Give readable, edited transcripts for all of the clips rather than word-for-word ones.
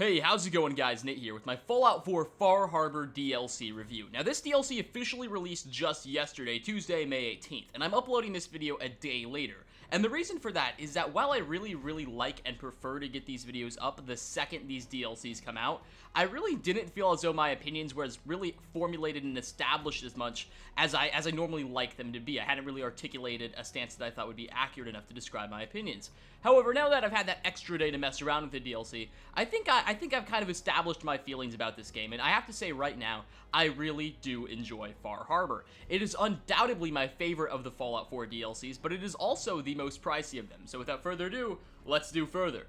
Hey, how's it going guys? Nate here with my Fallout 4 Far Harbor DLC review. Now this DLC officially released just yesterday, Tuesday, May 18th, and I'm uploading this video a day later. And the reason for that is that while I really like and prefer to get these videos up the second these DLCs come out, I really didn't feel as though my opinions were as really formulated and established as much as I normally like them to be. I hadn't really articulated a stance that I thought would be accurate enough to describe my opinions. However, now that I've had that extra day to mess around with the DLC, I think I've kind of established my feelings about this game, and I have to say right now, I really do enjoy Far Harbor. It is undoubtedly my favorite of the Fallout 4 DLCs, but it is also the most pricey of them. So without further ado, let's do further.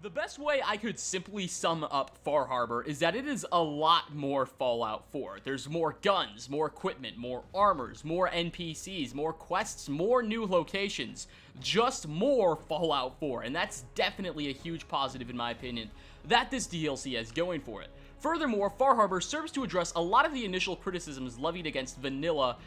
The best way I could simply sum up Far Harbor is that it is a lot more Fallout 4. There's more guns, more equipment, more armors, more NPCs, more quests, more new locations, just more Fallout 4, and that's definitely a huge positive in my opinion that this DLC has going for it. Furthermore, Far Harbor serves to address a lot of the initial criticisms levied against vanilla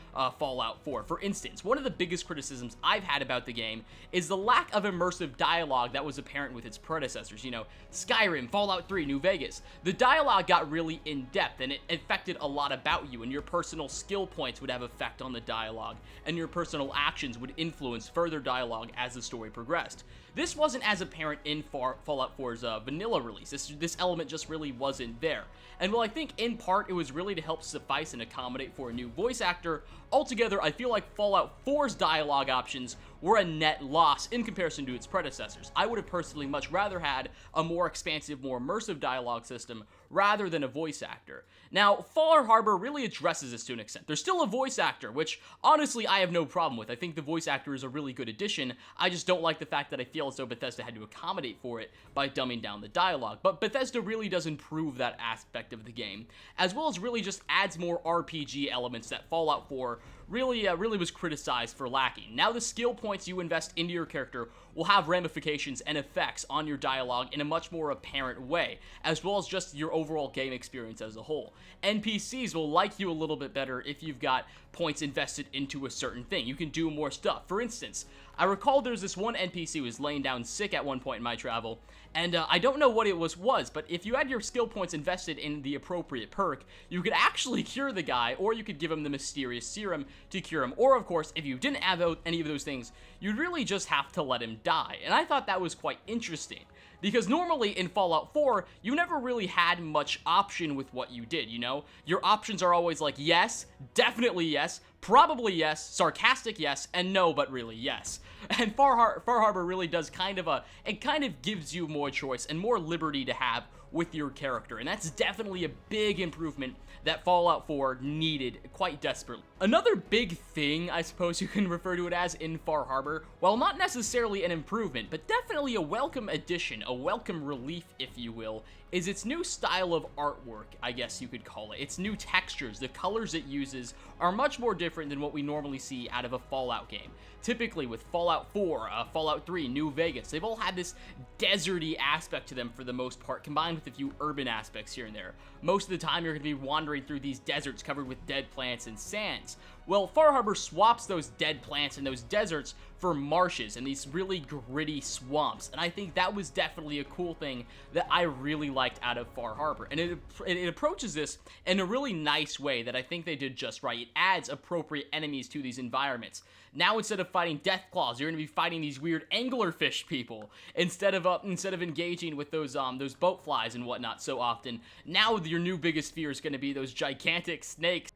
Fallout 4. For instance, one of the biggest criticisms I've had about the game is the lack of immersive dialogue that was apparent with its predecessors. You know, Skyrim, Fallout 3, New Vegas. The dialogue got really in-depth, and it affected a lot about you, and your personal skill points would have effect on the dialogue, and your personal actions would influence further dialogue as the story progressed. This wasn't as apparent in Fallout 4's vanilla release. This element just really wasn't there. And while I think in part it was really to help suffice and accommodate for a new voice actor, altogether I feel like Fallout 4's dialogue options were a net loss in comparison to its predecessors. I would have personally much rather had a more expansive, more immersive dialogue system rather than a voice actor. Now, Far Harbor really addresses this to an extent. There's still a voice actor, which honestly I have no problem with. I think the voice actor is a really good addition. I just don't like the fact that I feel as though Bethesda had to accommodate for it by dumbing down the dialogue. But Bethesda really does improve that aspect of the game, as well as really just adds more RPG elements that Fallout 4 really was criticized for lacking. Now the skill points you invest into your character will have ramifications and effects on your dialogue in a much more apparent way, as well as just your overall game experience as a whole. NPCs will like you a little bit better if you've got points invested into a certain thing. You can do more stuff. For instance, I recall there's this one NPC who was laying down sick at one point in my travel, and I don't know what it was, but if you had your skill points invested in the appropriate perk, you could actually cure the guy, or you could give him the mysterious serum to cure him, or of course, if you didn't have any of those things, you'd really just have to let him die, and I thought that was quite interesting. Because normally in Fallout 4, you never really had much option with what you did, you know? Your options are always like yes, definitely yes, probably yes, sarcastic yes, and no, but really yes. And Far Harbor really does it kind of gives you more choice and more liberty to have with your character, and that's definitely a big improvement that Fallout 4 needed quite desperately. Another big thing, I suppose you can refer to it as in Far Harbor, while not necessarily an improvement, but definitely a welcome addition, a welcome relief, if you will, is its new style of artwork, I guess you could call it. Its new textures, the colors it uses, are much more different than what we normally see out of a Fallout game. Typically with Fallout 4, Fallout 3, New Vegas, they've all had this deserty aspect to them for the most part, combined with a few urban aspects here and there. Most of the time you're going to be wandering through these deserts covered with dead plants and sands. Well, Far Harbor swaps those dead plants and those deserts for marshes and these really gritty swamps, and I think that was definitely a cool thing that I really liked out of Far Harbor, and it approaches this in a really nice way that I think they did just right. It adds appropriate enemies to these environments. Now instead of fighting death claws, you're going to be fighting these weird anglerfish people instead of engaging with those boat flies and whatnot so often. Now your new biggest fear is going to be those gigantic snakes.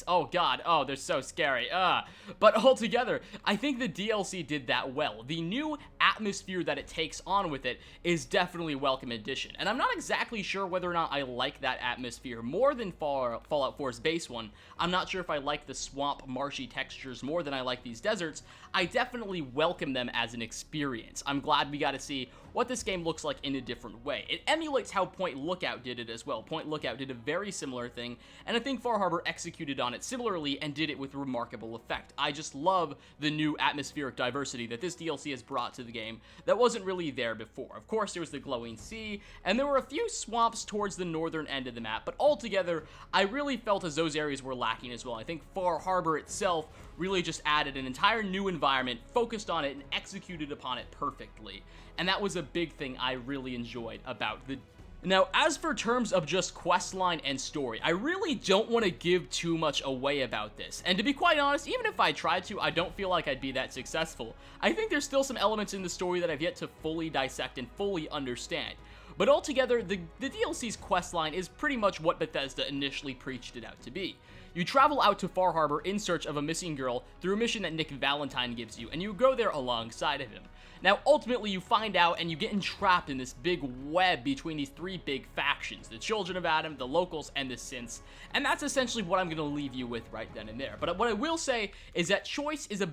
Oh god, oh, they're so scary, But altogether, I think the DLC did that well. The new atmosphere that it takes on with it is definitely a welcome addition, and I'm not exactly sure whether or not I like that atmosphere more than Fallout 4's base one. I'm not sure if I like the swamp, marshy textures more than I like these deserts. I definitely welcome them as an experience. I'm glad we got to see what this game looks like in a different way. It emulates how Point Lookout did it as well. Point Lookout did a very similar thing, and I think Far Harbor executed on it similarly and did it with remarkable effect. I just love the new atmospheric diversity that this DLC has brought to the game that wasn't really there before. Of course, there was the glowing sea, and there were a few swamps towards the northern end of the map, but altogether, I really felt as those areas were lacking as well. I think Far Harbor itself really just added an entire new environment, focused on it, and executed upon it perfectly. And that was a big thing I really enjoyed about the... Now, as for terms of just questline and story, I really don't want to give too much away about this. And to be quite honest, even if I tried to, I don't feel like I'd be that successful. I think there's still some elements in the story that I've yet to fully dissect and fully understand. But altogether, the DLC's questline is pretty much what Bethesda initially preached it out to be. You travel out to Far Harbor in search of a missing girl through a mission that Nick Valentine gives you, and you go there alongside of him. Now, ultimately, you find out and you get entrapped in this big web between these three big factions, the Children of Adam, the Locals, and the Synths, and that's essentially what I'm going to leave you with right then and there. But what I will say is that choice is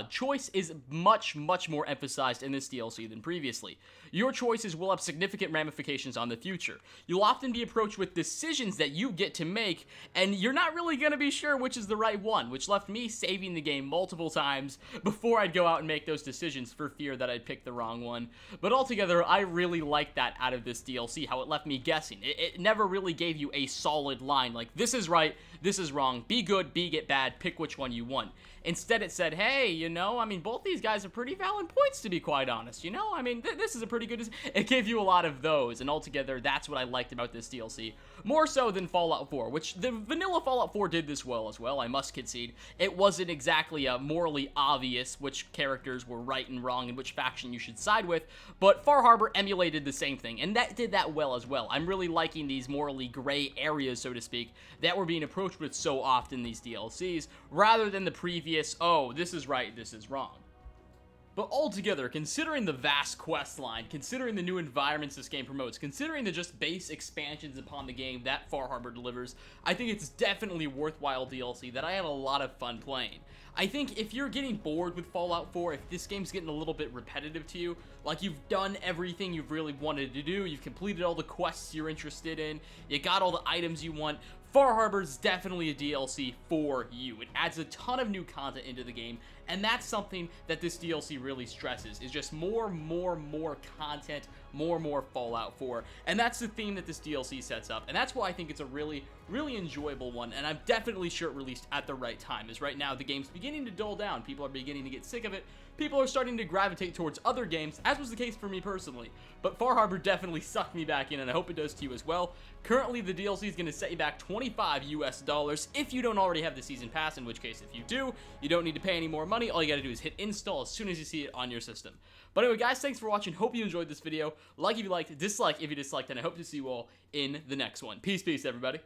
choice is much more emphasized in this DLC than previously. Your choices will have significant ramifications on the future. You'll often be approached with decisions that you get to make, and you're not really going to be sure which is the right one, which left me saving the game multiple times before I'd go out and make those decisions for fear that I'd pick the wrong one. But altogether, I really liked that out of this DLC, how it left me guessing. It never really gave you a solid line, like, this is right, this is wrong, be good, be get bad, pick which one you want. Instead, it said, hey, you know, I mean, both these guys are pretty valid points, to be quite honest, you know? I mean, this is a pretty good... It gave you a lot of those, and altogether, that's what I liked about this DLC. More so than Fallout 4, which the vanilla Fallout 4 did this well as well, I must concede. It wasn't exactly morally obvious which characters were right and wrong and which faction you should side with, but Far Harbor emulated the same thing, and that did that well as well. I'm really liking these morally gray areas, so to speak, that we're being approached with so often in these DLCs, rather than the previous, oh, this is right, this is wrong. But altogether, considering the vast quest line, considering the new environments this game promotes, considering the just base expansions upon the game that Far Harbor delivers, I think it's definitely worthwhile DLC that I had a lot of fun playing. I think if you're getting bored with Fallout 4, if this game's getting a little bit repetitive to you, like you've done everything you've really wanted to do, you've completed all the quests you're interested in, you got all the items you want, Far Harbor's definitely a DLC for you. It adds a ton of new content into the game, and that's something that this DLC really stresses, is just more content, more Fallout 4, and that's the theme that this DLC sets up, and that's why I think it's a really enjoyable one, and I'm definitely sure it released at the right time, as right now the game's beginning to dull down, people are beginning to get sick of it, people are starting to gravitate towards other games, as was the case for me personally, but Far Harbor definitely sucked me back in, and I hope it does to you as well. Currently, the DLC is going to set you back $25 US if you don't already have the season pass, in which case, if you do, you don't need to pay any more money. All you got to do is hit install as soon as you see it on your system. But anyway, guys, thanks for watching. Hope you enjoyed this video. Like if you liked, dislike if you disliked, and I hope to see you all in the next one. Peace, everybody.